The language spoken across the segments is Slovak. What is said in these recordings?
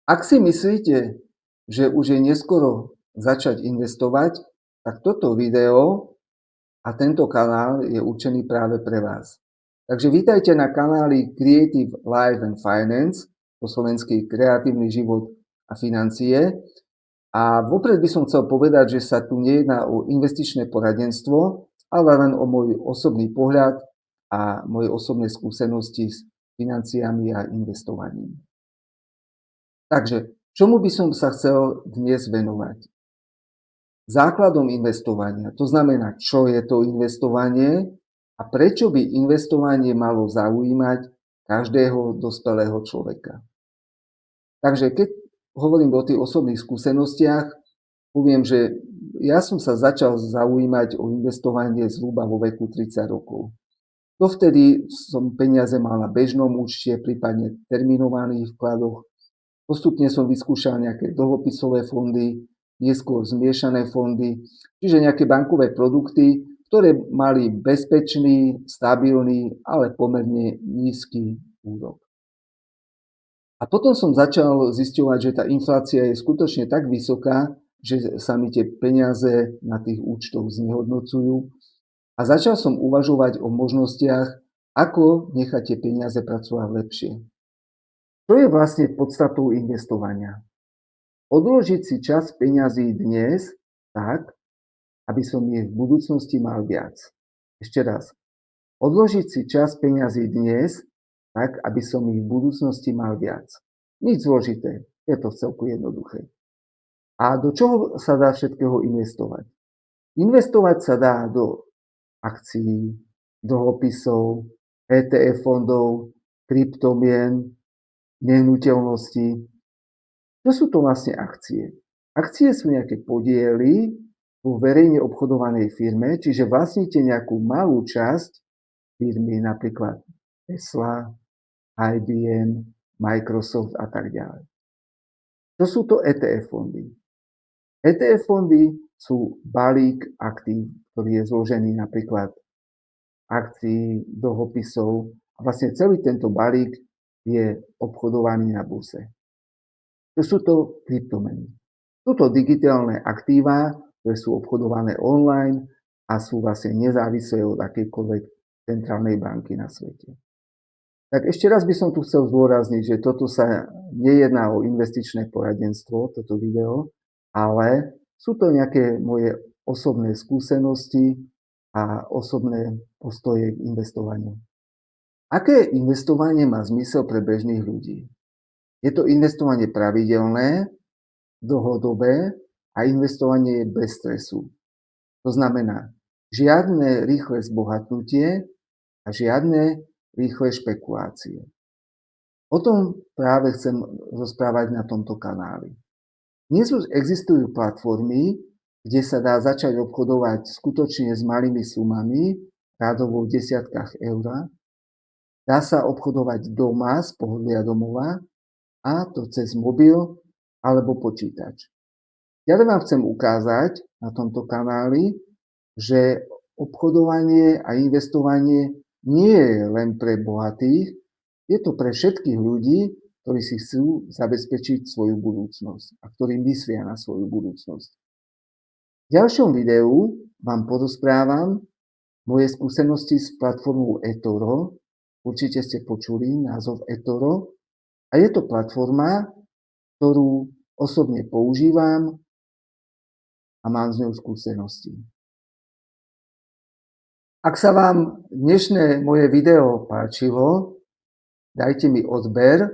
Ak si myslíte, že už je neskoro začať investovať, tak toto video a tento kanál je určený práve pre vás. Takže vítajte na kanáli Creative Life and Finance, po slovensky Kreatívny život a financie. A vopred by som chcel povedať, že sa tu nejedná o investičné poradenstvo, ale len o môj osobný pohľad a moje osobné skúsenosti s financiami a investovaním. Takže, čomu by som sa chcel dnes venovať? Základom investovania, to znamená, čo je to investovanie a prečo by investovanie malo zaujímať každého dospelého človeka. Takže keď hovorím o tých osobných skúsenostiach, poviem, že ja som sa začal zaujímať o investovanie zhruba vo veku 30 rokov. Dovtedy som peniaze mal na bežnom účte, prípadne terminovaných vkladoch. Postupne som vyskúšal nejaké dlhopisové fondy, neskôr zmiešané fondy, čiže nejaké bankové produkty, ktoré mali bezpečný, stabilný, ale pomerne nízky úrok. A potom som začal zisťovať, že tá inflácia je skutočne tak vysoká, že sa mi tie peniaze na tých účtoch znehodnocujú. A začal som uvažovať o možnostiach, ako nechať tie peniaze pracovať lepšie. Čo je vlastne podstatou investovania? Odložiť si časť peňazí dnes tak, aby som ich v budúcnosti mal viac. Ešte raz. Odložiť si časť peňazí dnes tak, aby som ich v budúcnosti mal viac. Nič zložité, je to celku jednoduché. A do čoho sa dá všetkého investovať? Investovať sa dá do akcií, dlhopisov, ETF fondov, kryptomien, nehnuteľností. Čo sú to vlastne akcie? Akcie sú nejaké podiely vo verejne obchodovanej firme, čiže vlastníte nejakú malú časť firmy, napríklad Tesla, IBM, Microsoft a tak ďalej. Čo sú to ETF fondy? ETF fondy sú balík aktív, ktorý je zložený napríklad akcií, dlhopisov a vlastne celý tento balík je obchodovaný na burze. Čo sú to kryptomeny? Sú to digitálne aktíva, ktoré sú obchodované online a sú vlastne nezávislé od akejkoľvek centrálnej banky na svete. Tak ešte raz by som tu chcel zdôrazniť, že toto sa nejedná o investičné poradenstvo, toto video, ale sú to nejaké moje osobné skúsenosti a osobné postoje k investovaniu. Aké investovanie má zmysel pre bežných ľudí? Je to investovanie pravidelné, dlhodobé a investovanie bez stresu. To znamená, žiadne rýchle zbohatnutie a žiadne rýchle špekulácie. O tom práve chcem rozprávať na tomto kanáli. Dnes už existujú platformy, kde sa dá začať obchodovať skutočne s malými sumami, rádovo v desiatkách eur. Dá sa obchodovať doma z pohodlia domova, a to cez mobil alebo počítač. Ja vám chcem ukázať na tomto kanáli, že obchodovanie a investovanie nie je len pre bohatých, je to pre všetkých ľudí, ktorí si chcú zabezpečiť svoju budúcnosť a ktorí myslia na svoju budúcnosť. V ďalšom videu vám porozprávam moje skúsenosti s platformou eToro. Určite ste počuli názov eToro. A je to platforma, ktorú osobne používam a mám s ňou skúsenosti. Ak sa vám dnešné moje video páčilo, dajte mi odber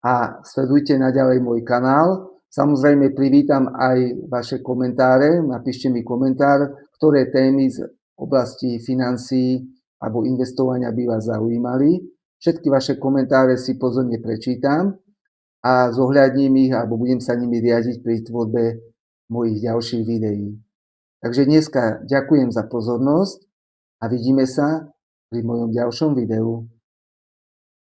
a sledujte naďalej môj kanál. Samozrejme privítam aj vaše komentáre. Napíšte mi komentár, ktoré témy z oblasti financií alebo investovania by vás zaujímali. Všetky vaše komentáre si pozorne prečítam a zohľadním ich alebo budem sa nimi riadiť pri tvorbe mojich ďalších videí. Takže dneska ďakujem za pozornosť a vidíme sa pri mojom ďalšom videu.